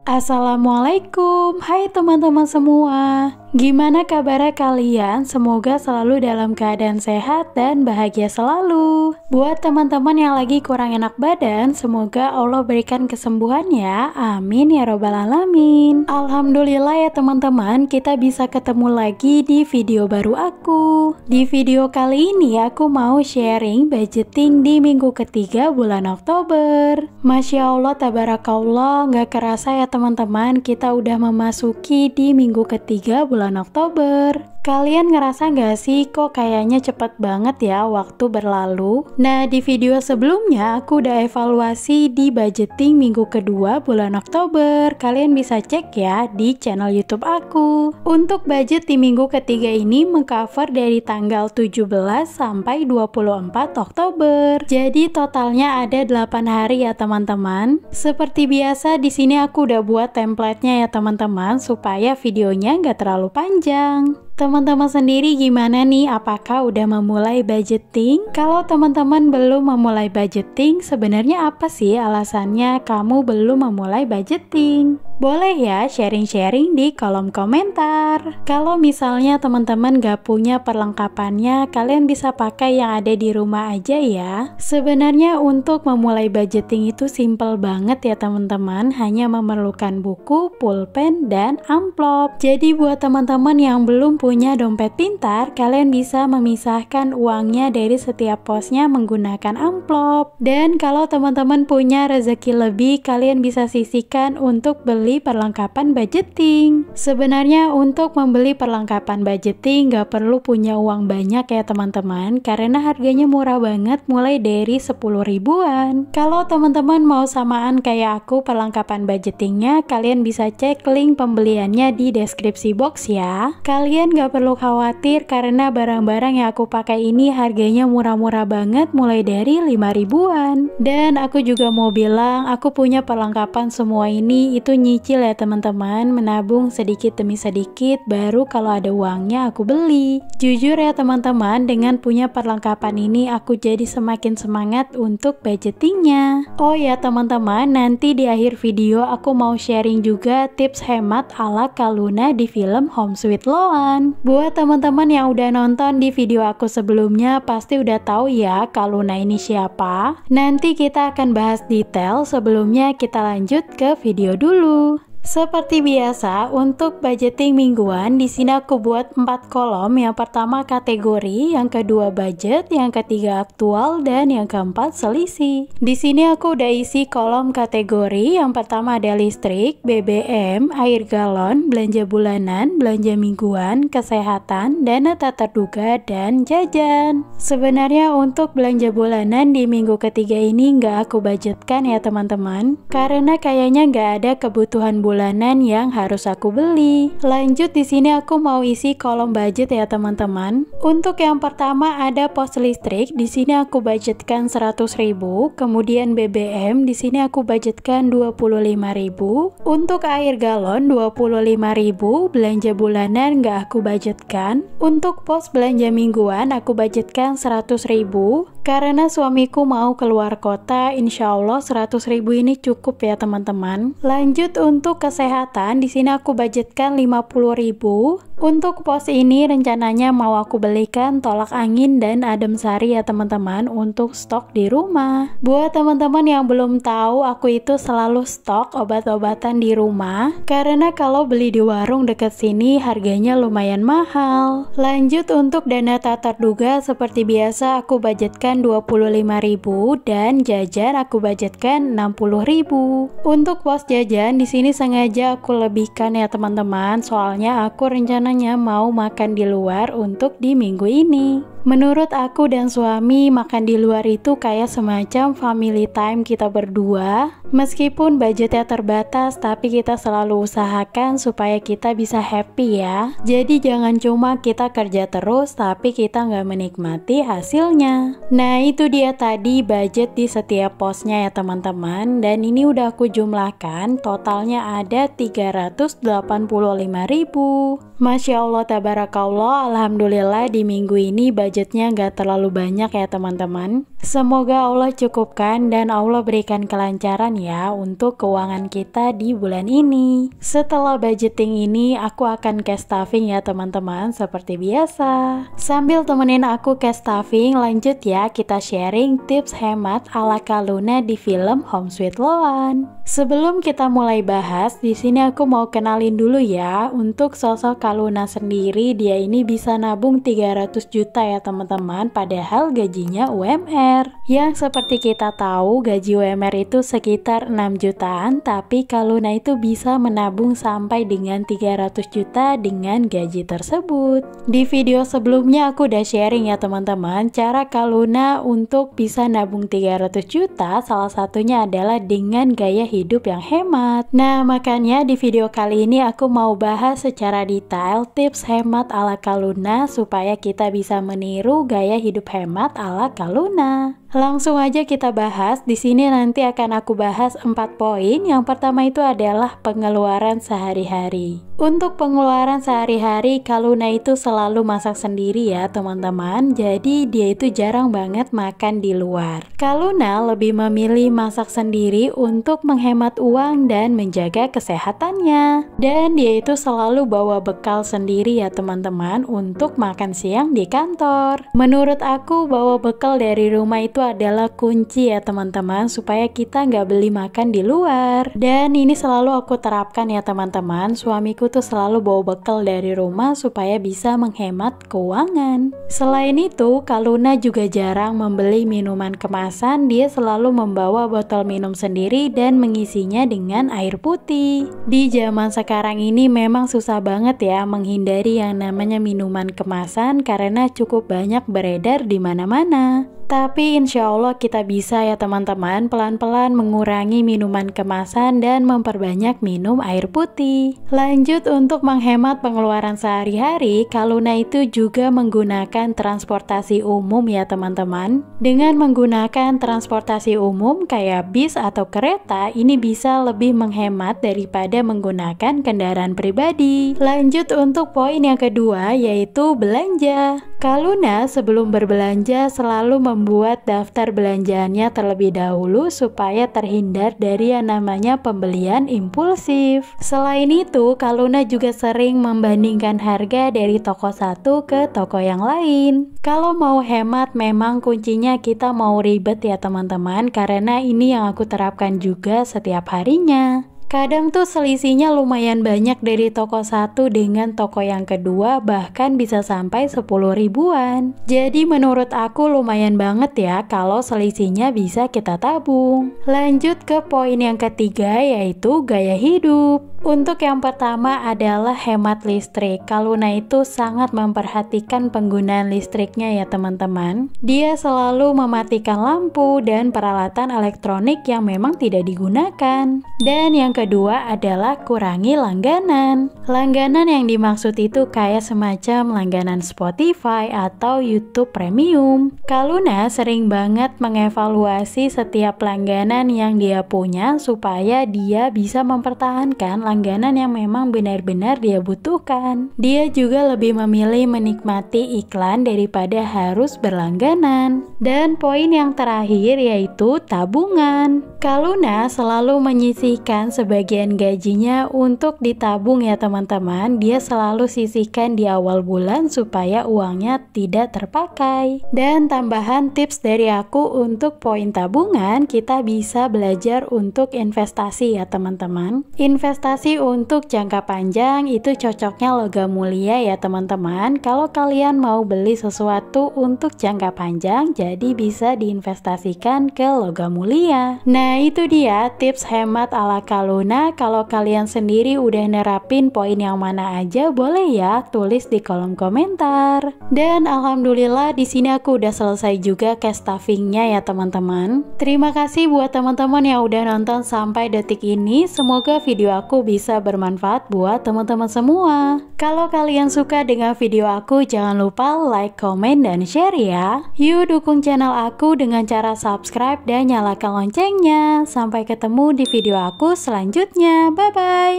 Assalamualaikum, hai teman-teman semua. Gimana kabarnya kalian? Semoga selalu dalam keadaan sehat dan bahagia selalu. Buat teman-teman yang lagi kurang enak badan, semoga Allah berikan kesembuhan ya. Amin ya robbal alamin. Alhamdulillah ya teman-teman, kita bisa ketemu lagi di video baru aku. Di video kali ini aku mau sharing budgeting di minggu ketiga bulan Oktober. Masya Allah, tabarakallah, gak kerasa ya teman-teman, kita udah memasuki di minggu ketiga bulan Oktober. Kalian ngerasa gak sih kok kayaknya cepet banget ya waktu berlalu? Nah, di video sebelumnya aku udah evaluasi di budgeting minggu kedua bulan Oktober. Kalian bisa cek ya di channel YouTube aku. Untuk budget di minggu ketiga ini mengcover dari tanggal 17 sampai 24 Oktober. Jadi totalnya ada 8 hari ya teman-teman. Seperti biasa di sini aku udah buat template-nya ya teman-teman supaya videonya nggak terlalu panjang. Teman-teman sendiri gimana nih? Apakah udah memulai budgeting? Kalau teman-teman belum memulai budgeting, sebenarnya apa sih alasannya kamu belum memulai budgeting? Boleh ya sharing-sharing di kolom komentar. Kalau misalnya teman-teman gak punya perlengkapannya, kalian bisa pakai yang ada di rumah aja ya. Sebenarnya untuk memulai budgeting itu simple banget ya teman-teman, hanya memerlukan buku, pulpen, dan amplop. Jadi buat teman-teman yang belum punya dompet pintar, kalian bisa memisahkan uangnya dari setiap posnya menggunakan amplop. Dan kalau teman-teman punya rezeki lebih, kalian bisa sisihkan untuk beli perlengkapan budgeting. Sebenarnya untuk membeli perlengkapan budgeting gak perlu punya uang banyak ya teman-teman, karena harganya murah banget, mulai dari 10 ribuan. Kalau teman-teman mau samaan kayak aku perlengkapan budgetingnya, kalian bisa cek link pembeliannya di deskripsi box ya. Kalian gak perlu khawatir karena barang-barang yang aku pakai ini harganya murah-murah banget, mulai dari 5 ribuan. Dan aku juga mau bilang, aku punya perlengkapan semua ini itu nyicil ya teman-teman, menabung sedikit demi sedikit, baru kalau ada uangnya aku beli. Jujur ya teman-teman, dengan punya perlengkapan ini aku jadi semakin semangat untuk budgetingnya. Oh ya teman-teman, nanti di akhir video aku mau sharing juga tips hemat ala Kak Luna di film Home Sweet Loan. Buat teman-teman yang udah nonton di video aku sebelumnya pasti udah tahu ya Kak Luna ini siapa. Nanti kita akan bahas detail, sebelumnya kita lanjut ke video dulu. Seperti biasa, untuk budgeting mingguan, di sini aku buat 4 kolom. Yang pertama kategori, yang kedua budget, yang ketiga aktual, dan yang keempat selisih. Di sini aku udah isi kolom kategori. Yang pertama ada listrik, BBM, air galon, belanja bulanan, belanja mingguan, kesehatan, dana tak terduga, dan jajan. Sebenarnya untuk belanja bulanan di minggu ketiga ini nggak aku budgetkan ya teman-teman, karena kayaknya nggak ada kebutuhan bulanan yang harus aku beli. Lanjut, di sini aku mau isi kolom budget ya teman-teman. Untuk yang pertama ada pos listrik, di sini aku budgetkan 100.000. Kemudian BBM, di sini aku budgetkan 25.000. Untuk air galon 25.000. Belanja bulanan nggak aku budgetkan. Untuk pos belanja mingguan aku budgetkan 100.000. Karena suamiku mau keluar kota, insya Allah 100.000 ini cukup ya teman-teman. Lanjut untuk kesehatan, di sini aku budgetkan 50.000. Untuk pos ini rencananya mau aku belikan tolak angin dan adem sari ya teman-teman untuk stok di rumah. Buat teman-teman yang belum tahu, aku itu selalu stok obat-obatan di rumah karena kalau beli di warung deket sini harganya lumayan mahal. Lanjut untuk dana tak terduga, seperti biasa aku budgetkan 25.000 dan jajan aku budgetkan 60.000. Untuk pos jajan di sini sengaja aku lebihkan ya teman-teman, soalnya aku rencananya mau makan di luar untuk di minggu ini. Menurut aku dan suami, makan di luar itu kayak semacam family time kita berdua. Meskipun budgetnya terbatas, tapi kita selalu usahakan supaya kita bisa happy ya. Jadi jangan cuma kita kerja terus, tapi kita nggak menikmati hasilnya. Nah itu dia tadi budget di setiap posnya ya teman-teman. Dan ini udah aku jumlahkan, totalnya ada 385.000. Masya Allah tabarakallah, alhamdulillah di minggu ini budgetnya gak terlalu banyak ya teman-teman. Semoga Allah cukupkan dan Allah berikan kelancaran ya untuk keuangan kita di bulan ini. Setelah budgeting ini aku akan cash stuffing ya teman-teman seperti biasa. Sambil temenin aku cash stuffing, lanjut ya kita sharing tips hemat ala Kak Luna di film Home Sweet Loan. Sebelum kita mulai bahas, di sini aku mau kenalin dulu ya untuk sosok Kak Luna sendiri. Dia ini bisa nabung 300 juta ya teman-teman, padahal gajinya UMR. Yang seperti kita tahu gaji UMR itu sekitar 6 jutaan, tapi Kak Luna itu bisa menabung sampai dengan 300 juta dengan gaji tersebut. Di video sebelumnya aku udah sharing ya teman-teman, cara Kak Luna untuk bisa nabung 300 juta salah satunya adalah dengan gaya hidup yang hemat. Nah makanya di video kali ini aku mau bahas secara detail tips hemat ala Kak Luna supaya kita bisa meniru gaya hidup hemat ala Kak Luna. Langsung aja kita bahas. Di sini nanti akan aku bahas 4 poin. Yang pertama itu adalah pengeluaran sehari-hari. Untuk pengeluaran sehari-hari, Kak Luna itu selalu masak sendiri ya teman-teman. Jadi dia itu jarang banget makan di luar. Kak Luna lebih memilih masak sendiri untuk menghemat uang dan menjaga kesehatannya. Dan dia itu selalu bawa bekal sendiri ya teman-teman untuk makan siang di kantor. Menurut aku bawa bekal dari rumah itu adalah kunci ya teman-teman, supaya kita nggak beli makan di luar. Dan ini selalu aku terapkan ya teman-teman. Suamiku tuh selalu bawa bekal dari rumah supaya bisa menghemat keuangan. Selain itu, Kak Luna juga jarang membeli minuman kemasan. Dia selalu membawa botol minum sendiri dan mengisinya dengan air putih. Di zaman sekarang ini memang susah banget ya menghindari yang namanya minuman kemasan karena cukup banyak beredar di mana-mana. Tapi insya Allah kita bisa ya teman-teman pelan-pelan mengurangi minuman kemasan dan memperbanyak minum air putih. Lanjut untuk menghemat pengeluaran sehari-hari, Kak Luna itu juga menggunakan transportasi umum ya teman-teman. Dengan menggunakan transportasi umum kayak bis atau kereta, ini bisa lebih menghemat daripada menggunakan kendaraan pribadi. Lanjut untuk poin yang kedua yaitu belanja. Kak Luna sebelum berbelanja selalu membuat daftar belanjaannya terlebih dahulu supaya terhindar dari yang namanya pembelian impulsif. Selain itu, Kak Luna juga sering membandingkan harga dari toko satu ke toko yang lain. Kalau mau hemat memang kuncinya kita mau ribet ya teman-teman, karena ini yang aku terapkan juga setiap harinya. Kadang tuh selisihnya lumayan banyak dari toko satu dengan toko yang kedua, bahkan bisa sampai 10 ribuan. Jadi menurut aku lumayan banget ya kalau selisihnya bisa kita tabung. Lanjut ke poin yang ketiga yaitu gaya hidup. Untuk yang pertama adalah hemat listrik. Kak Luna itu sangat memperhatikan penggunaan listriknya ya teman-teman. Dia selalu mematikan lampu dan peralatan elektronik yang memang tidak digunakan. Dan yang kedua adalah kurangi langganan. Langganan yang dimaksud itu kayak semacam langganan Spotify atau YouTube Premium. Kak Luna sering banget mengevaluasi setiap langganan yang dia punya supaya dia bisa mempertahankan langganan yang memang benar-benar dia butuhkan. Dia juga lebih memilih menikmati iklan daripada harus berlangganan. Dan poin yang terakhir yaitu tabungan. Kak Luna selalu menyisihkan sebagian gajinya untuk ditabung ya teman-teman. Dia selalu sisihkan di awal bulan supaya uangnya tidak terpakai. Dan tambahan tips dari aku untuk poin tabungan, kita bisa belajar untuk investasi ya teman-teman. Investasi untuk jangka panjang itu cocoknya logam mulia ya teman-teman. Kalau kalian mau beli sesuatu untuk jangka panjang, jadi bisa diinvestasikan ke logam mulia. Nah itu dia tips hemat ala Kak Luna. Kalau kalian sendiri udah nerapin poin yang mana aja, boleh ya tulis di kolom komentar. Dan alhamdulillah di sini aku udah selesai juga cash stuffingnya ya teman-teman. Terima kasih buat teman-teman yang udah nonton sampai detik ini. Semoga video aku bisa bermanfaat buat teman-teman semua. Kalau kalian suka dengan video aku, jangan lupa like, comment, dan share ya. Yuk dukung channel aku dengan cara subscribe dan nyalakan loncengnya. Sampai ketemu di video aku selanjutnya. Bye bye.